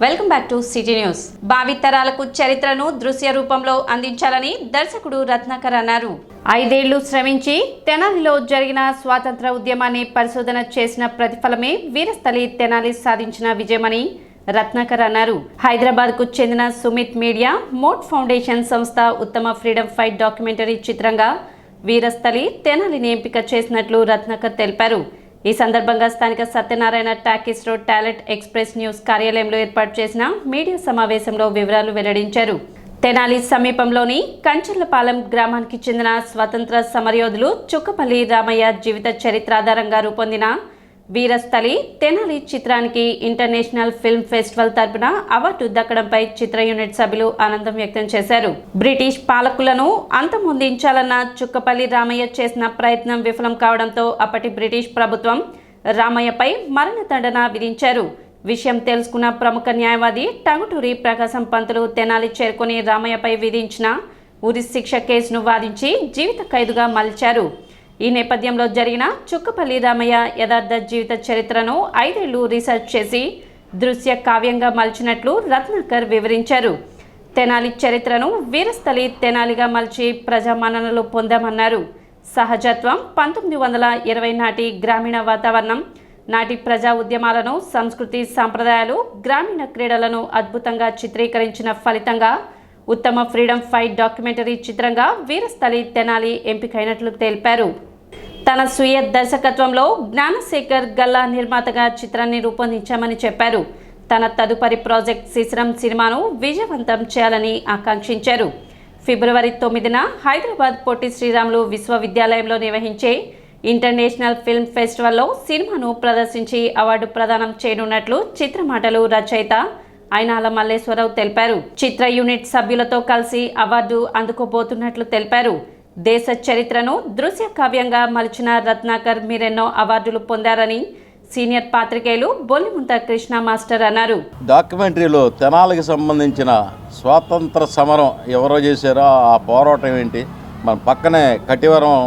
Welcome back to city news. భావితరాలకు చరిత్రను దృశ్య రూపంలో అందించాలని దర్శకుడు రత్నాకర్ అన్నారు. 5 ఏళ్లు శ్రమించి తెనాలిలో జరిగిన స్వాతంత్ర ఉద్యమాన్ని పరిశోధన చేసిన ప్రతిఫలమే వీరస్థలి తెనాలి సాధించిన విజయమని రత్నాకర్ అన్నారు. హైదరాబాద్కు చెందిన సుమిత్ మీడియా మోట్ ఫౌండేషన్ సంస్థ ఉత్తమ ఫ్రీడమ్ ఫైట్ డాక్యుమెంటరీ చిత్రంగా వీరస్థలి తెనాలిని ఎంపిక చేసినట్లు రత్నాకర్ తెలిపారు. ఈ సందర్భంగా స్థానిక Satyanarayana talkies road talent express news కార్యాలయంలో ఏర్పాటు చేసిన మీడియా సమావేశంలో వివరాలు వెల్లడించారు. తెనాలి సమీపంలోని కంచర్లపాలెం గ్రామానికి చెందిన స్వతంత్ర సమరయోధులు చుక్కపల్లి రామయ్య జీవిత చరిత్ర ఆధారంగా రూపొందిన వీరస్థలి తెనాలి చిత్రానికి ఇంటర్నేషనల్ ఫిల్మ్ ఫెస్టివల్ తరపున అవార్డు దక్కడంపై చిత్ర యూనిట్ సభ్యులు ఆనందం వ్యక్తం చేశారు. బ్రిటిష్ పాలకులను అంతమొందించాలన్న చుక్కపల్లి రామయ్య చేసిన ప్రయత్నం విఫలం కావడంతో అప్పటి బ్రిటిష్ ప్రభుత్వం రామయ్యపై మరణదండన విధించారు. విషయం తెలుసుకున్న ప్రముఖ న్యాయవాది టంగుటూరి ప్రకాశం పంతులు తెనాలి చేరుకుని రామయ్యపై విధించిన ఉరి శిక్ష కేసును వాదించి జీవిత ఖైదుగా మలిచారు. ఈ నేపథ్యంలో జరిగిన చుక్కపల్లి రామయ్య యథార్థ జీవిత చరిత్రను 5 ఏళ్లు రీసెర్చ్ చేసి దృశ్య కావ్యంగా మలిచినట్లు రత్నాకర్ వివరించారు. తెనాలి చరిత్రను వీరస్థలి తెనాలిగా మలిచి ప్రజామన్ననలు పొందామన్నారు. సహజత్వం, 1920 నాటి గ్రామీణ వాతావరణం, నాటి ప్రజా ఉద్యమాలను, సంస్కృతి సంప్రదాయాలు, గ్రామీణ క్రీడలను అద్భుతంగా చిత్రీకరించిన ఫలితంగా ఉత్తమ ఫ్రీడమ్ ఫైట్ డాక్యుమెంటరీ చిత్రంగా వీరస్థలి తెనాలి ఎంపికైనట్లు తెలిపారు. తన స్వీయ దర్శకత్వంలో జ్ఞానశేఖర్ గల్లా నిర్మాతగా చిత్రాన్ని రూపొందించామని చెప్పారు. తన తదుపరి ప్రాజెక్ట్ శిశిరం సినిమాను విజయవంతం చేయాలని ఆకాంక్షించారు. ఫిబ్రవరి 9న హైదరాబాద్ పొట్టి శ్రీరాములు విశ్వవిద్యాలయంలో నిర్వహించే ఇంటర్నేషనల్ ఫిల్మ్ ఫెస్టివల్లో సినిమాను ప్రదర్శించి అవార్డు ప్రదానం చేయనున్నట్లు చిత్రమాటలు రచయిత అయినాల మల్లేశ్వరరావు తెలిపారు. చిత్ర యూనిట్ సభ్యులతో కలిసి అవార్డు అందుకోబోతున్నట్లు తెలిపారు. దేశ చరిత్రను దృశ్య కావ్యంగా మలిచిన రత్నాకర్ మీరెన్నో అవార్డులు పొందారని సీనియర్ పాత్రికేయులు బొల్లిముంత కృష్ణ మాస్టర్ అన్నారు. డాక్యుమెంటరీలో తెనాలికి సంబంధించిన స్వాతంత్ర సమరం ఎవరో చేశారో ఆ పోరాటం ఏంటి, మన పక్కనే కటివరం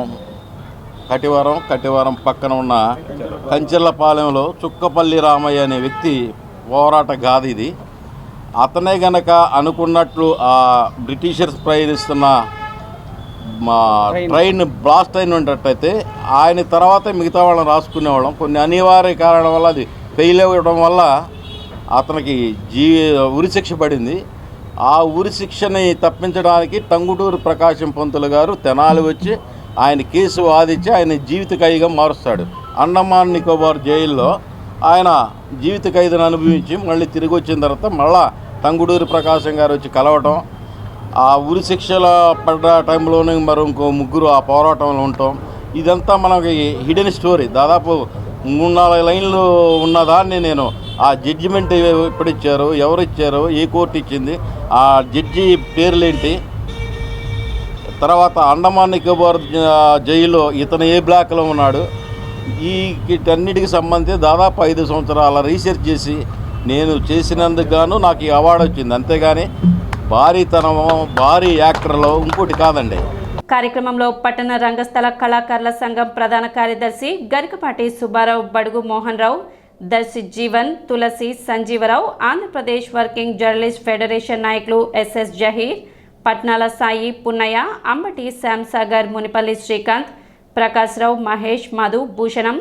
పక్కన ఉన్న కంచెర్లపాలెంలో చుక్కపల్లి రామయ్య అనే వ్యక్తి పోరాట గాథ ఇది. అతనే గనక అనుకున్నట్లు ఆ బ్రిటిషర్స్ ప్రయాణిస్తున్న ట్రైన్ బ్లాస్ట్ అయినట్టయితే ఆయన తర్వాత మిగతా వాళ్ళని రాసుకునేవాళ్ళం. కొన్ని అనివార్య కారణం వల్ల అది ఫెయిల్ అవ్వడం వల్ల అతనికి ఉరిశిక్ష పడింది. ఆ ఉరిశిక్షని తప్పించడానికి టంగుటూరి ప్రకాశం పంతులు గారు తెనాలి వచ్చి ఆయన కేసు వాదించి ఆయన జీవిత ఖైదుగా మారుస్తాడు. అండమాన్ నికోబార్ జైల్లో ఆయన జీవిత ఖైదును అనుభవించి మళ్ళీ తిరిగి వచ్చిన తర్వాత మళ్ళా టంగుటూరి ప్రకాశం గారు వచ్చి కలవటం, ఆ ఉరి శిక్షలో పడ్డ టైంలోనే మరి ఇంకో ముగ్గురు ఆ పోరాటంలో ఉంటాం. ఇదంతా మనకి హిడెన్ స్టోరీ. దాదాపు 3-4 లైన్లు ఉన్నదాన్ని నేను ఆ జడ్జిమెంట్ ఎప్పుడు ఇచ్చారు, ఎవరు ఇచ్చారు, ఏ కోర్టు ఇచ్చింది, ఆ జడ్జి పేర్లేంటి, తర్వాత అండమాన్ నికోబార్ జైల్లో ఇతను ఏ బ్లాక్లో ఉన్నాడు, వీటన్నిటికి సంబంధించి దాదాపు 5 సంవత్సరాల రీసెర్చ్ చేసి నేను చేసినందుకు గాను నాకు ఈ అవార్డు వచ్చింది. అంతేగాని భారీ యాక్టర్లో ఇంకోటి కాదండి. కార్యక్రమంలో పట్టణ రంగస్థల కళాకారుల సంఘం ప్రధాన కార్యదర్శి Garikapati Subbarao, Badugu Mohan Rao, Darshi Jeevan, Tulasi, Sanjeevarao, Andhra Pradesh working journalist federation నాయకులు ఎస్ఎస్ జహీర్, పట్నాల సాయి, పున్నయ్య, అంబటి శ్యాంసాగర్, మునిపల్లి శ్రీకాంత్, ప్రకాశ్రావు, మహేష్, మధు, భూషణం,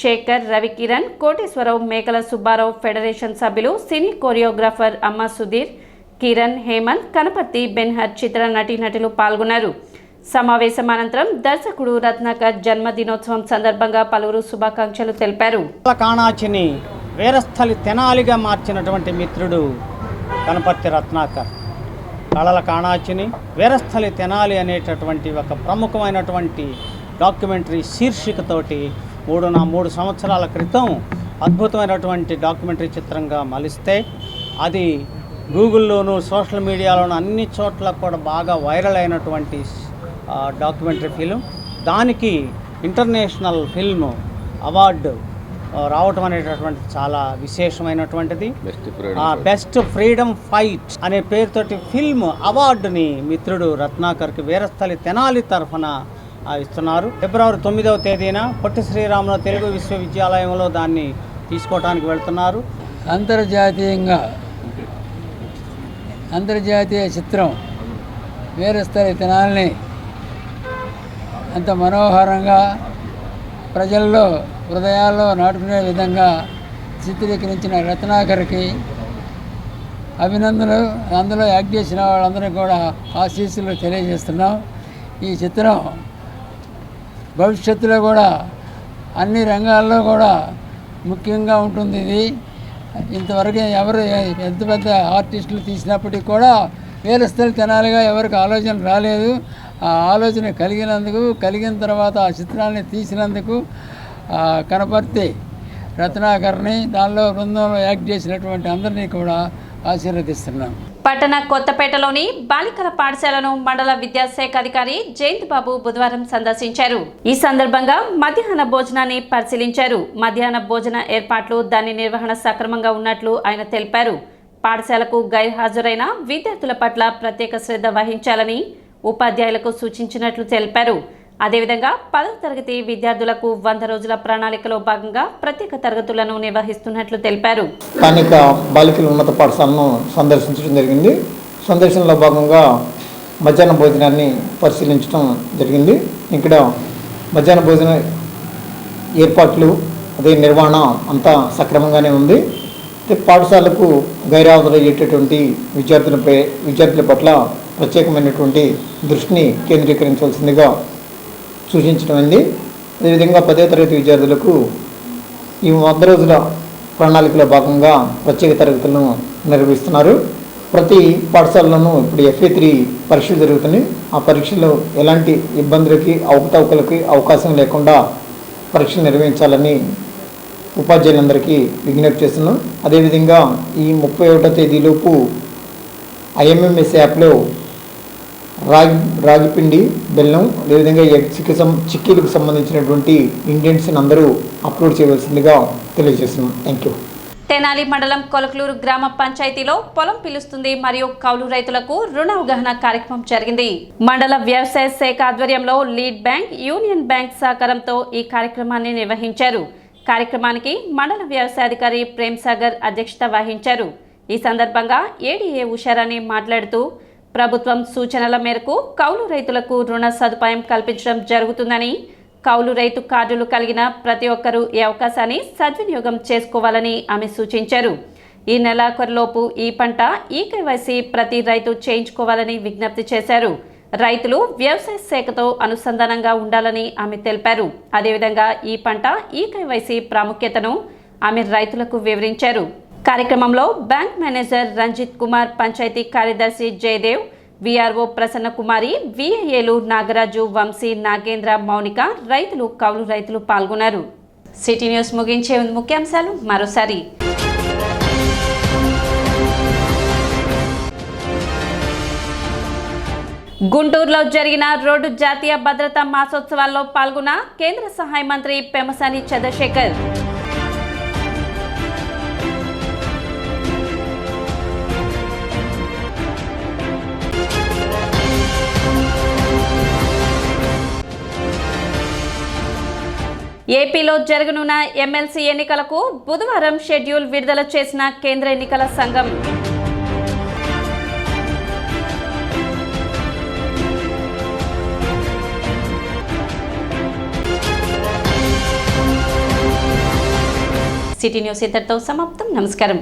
శేఖర్, రవికిరణ్, కోటేశ్వరరావు, మేకల సుబ్బారావు, ఫెడరేషన్ సభ్యులు, సినీ కోరియోగ్రాఫర్ అమ్మ సుధీర్, కిరణ్, హేమంత్, కనపర్తి, బెన్హర్, చిత్ర నటీనటులు పాల్గొన్నారు. సమావేశం అనంతరం దర్శకుడు రత్నాకర్ జన్మదినోత్సవం సందర్భంగా పలువురు శుభాకాంక్షలు తెలిపారు. కాణాచిని వీరస్థలి తెనాలిగా మార్చినటువంటి మిత్రుడు కనపర్తి రత్నాకర్. కళల కాణాచిని వీరస్థలి తెనాలి అనేటటువంటి ఒక ప్రముఖమైనటువంటి డాక్యుమెంటరీ శీర్షికతోటి 3 సంవత్సరాల క్రితం అద్భుతమైనటువంటి డాక్యుమెంటరీ చిత్రంగా మలిస్తే అది గూగుల్లోనూ సోషల్ మీడియాలోనూ అన్ని చోట్ల కూడా బాగా వైరల్ అయినటువంటి డాక్యుమెంటరీ ఫిలిం. దానికి ఇంటర్నేషనల్ ఫిల్మ్ అవార్డు రావటం అనేటటువంటి చాలా విశేషమైనటువంటిది. బెస్ట్ ఫ్రీడమ్ ఫైట్ అనే పేరుతోటి ఫిల్మ్ అవార్డుని మిత్రుడు రత్నాకర్కి వీరస్థలి తెనాలి తరఫున ఇస్తున్నారు. ఫిబ్రవరి 9వ తేదీన పొట్టి శ్రీరాములు తెలుగు విశ్వవిద్యాలయంలో దాన్ని తీసుకోవడానికి వెళ్తున్నారు. అంతర్జాతీయంగా అంతర్జాతీయ చిత్రం వీరస్థలి తెనాలిని అంత మనోహరంగా ప్రజల్లో హృదయాల్లో నాటుకునే విధంగా చిత్రీకరించిన రత్నాకర్కి అభినందనలు. అందులో యాక్ట్ చేసిన వాళ్ళందరికీ కూడా ఆశీస్సులు తెలియజేస్తున్నాం. ఈ చిత్రం భవిష్యత్తులో కూడా అన్ని రంగాల్లో కూడా ముఖ్యంగా ఉంటుంది. ఇది ఇంతవరకు ఎవరు ఎంత పెద్ద ఆర్టిస్టులు తీసినప్పటికీ కూడా వీరస్థలి తెనాలిగా ఎవరికి ఆలోచన రాలేదు. ఆ ఆలోచన కలిగిన తర్వాత ఆ చిత్రాన్ని తీసినందుకు కనపర్తి రత్నాకర్ని దానిలో బృందంలో యాక్ట్ చేసినటువంటి అందరినీ కూడా ఆశీర్వదిస్తున్నాం. పట్టణ కొత్తపేటలోని బాలికల పాఠశాలను మండల విద్యాశాఖ అధికారి జయంత్ బాబు బుధవారం సందర్శించారు. ఈ సందర్భంగా మధ్యాహ్న భోజనాన్ని పరిశీలించారు. మధ్యాహ్న భోజన ఏర్పాట్లు, దాని నిర్వహణ సక్రమంగా ఉన్నట్లు ఆయన తెలిపారు. పాఠశాలకు గైర్హాజరైన విద్యార్థుల పట్ల ప్రత్యేక శ్రద్ధ వహించాలని ఉపాధ్యాయులకు సూచించినట్లు తెలిపారు. అదేవిధంగా 10వ తరగతి విద్యార్థులకు 100 రోజుల ప్రణాళికలో భాగంగా ప్రత్యేక తరగతులను నిర్వహిస్తున్నట్లు తెలిపారు. స్థానిక బాలికల ఉన్నత పాఠశాలను సందర్శించడం జరిగింది. సందర్శనలో భాగంగా మధ్యాహ్న భోజనాన్ని పరిశీలించడం జరిగింది. ఇక్కడ మధ్యాహ్న భోజన ఏర్పాట్లు, అదే నిర్వహణ అంతా సక్రమంగానే ఉంది. పాఠశాలకు గైర్హాజరయ్యేటటువంటి విద్యార్థుల పట్ల ప్రత్యేకమైనటువంటి దృష్టిని కేంద్రీకరించవలసిందిగా సూచించడం అయింది. అదేవిధంగా 10వ తరగతి విద్యార్థులకు ఈ 100 రోజుల ప్రణాళికలో భాగంగా ప్రత్యేక తరగతులను నిర్వహిస్తున్నారు. ప్రతి పాఠశాలలోనూ ఇప్పుడు FA3 పరీక్షలు జరుగుతున్నాయి. ఆ పరీక్షల్లో ఎలాంటి ఇబ్బందులకి అవకతవకలకి అవకాశం లేకుండా పరీక్షలు నిర్వహించాలని ఉపాధ్యాయులందరికీ విజ్ఞప్తి చేస్తున్నాం. అదేవిధంగా ఈ 31వ తేదీలోపు IMMS యాప్లో రాగిపిండి, బెల్లం, అదేవిధంగా చిక్కీలకు సంబంధించినటువంటి ఇంగ్రీడియంట్స్ని అందరూ అప్లోడ్ చేయవలసిందిగా తెలియజేస్తున్నాం. Thank you. తెనాలి మండలం కొలకలూరు గ్రామ పంచాయతీలో పొలం పిలుస్తుంది మరియు కౌలు రైతులకు రుణ అవగాహన కార్యక్రమం జరిగింది. మండల వ్యవసాయ శాఖ ఆధ్వర్యంలో లీడ్ బ్యాంక్, యూనియన్ బ్యాంక్ సహకారంతో ఈ కార్యక్రమాన్ని నిర్వహించారు. కార్యక్రమానికి మండల వ్యవసాయాధికారి ప్రేమ్ సాగర్ అధ్యక్షత వహించారు. ఈ సందర్భంగా ఏడీఏ ఉషారాణి మాట్లాడుతూ ప్రభుత్వం సూచనల మేరకు కౌలు రైతులకు రుణ సదుపాయం కల్పించడం జరుగుతుందని, కౌలు రైతు కార్డులు కలిగిన ప్రతి ఒక్కరూ ఈ అవకాశాన్ని సద్వినియోగం చేసుకోవాలని ఆమె సూచించారు. ఈ నెలాఖరులోపు ఈ పంట ఈకేవైసీ ప్రతి రైతు చేయించుకోవాలని విజ్ఞప్తి చేశారు. రైతులు వ్యవసాయ శాఖతో అనుసంధానంగా ఉండాలని ఆమె తెలిపారు. అదేవిధంగా ఈ పంట ఈకేవైసీ ప్రాముఖ్యతను ఆమె రైతులకు వివరించారు. కార్యక్రమంలో బ్యాంక్ మేనేజర్ రంజిత్ కుమార్, పంచాయతీ కార్యదర్శి జయదేవ్, విఆర్ఓ ప్రసన్న కుమారి, విఐఏలు నాగరాజు, వంశీ, నాగేంద్ర, మౌనిక, రైతులు, కౌలు రైతులు పాల్గొన్నారు. సిటీ న్యూస్ ముగించే ముఖ్యాంశాలు మరోసారి. గుంటూరులో జరిగిన రోడ్డు జాతీయ భద్రతా మాసోత్సవాల్లో పాల్గొన్న కేంద్ర సహాయ మంత్రి పెమ్మసాని చంద్రశేఖర్. ఏపీలో జరగనున్న ఎమ్మెల్సీ ఎన్నికలకు బుధవారం షెడ్యూల్ విడుదల చేసిన కేంద్ర ఎన్నికల సంఘం. సిటీ న్యూస్ ఇంతటితో సమాప్తం. నమస్కారం.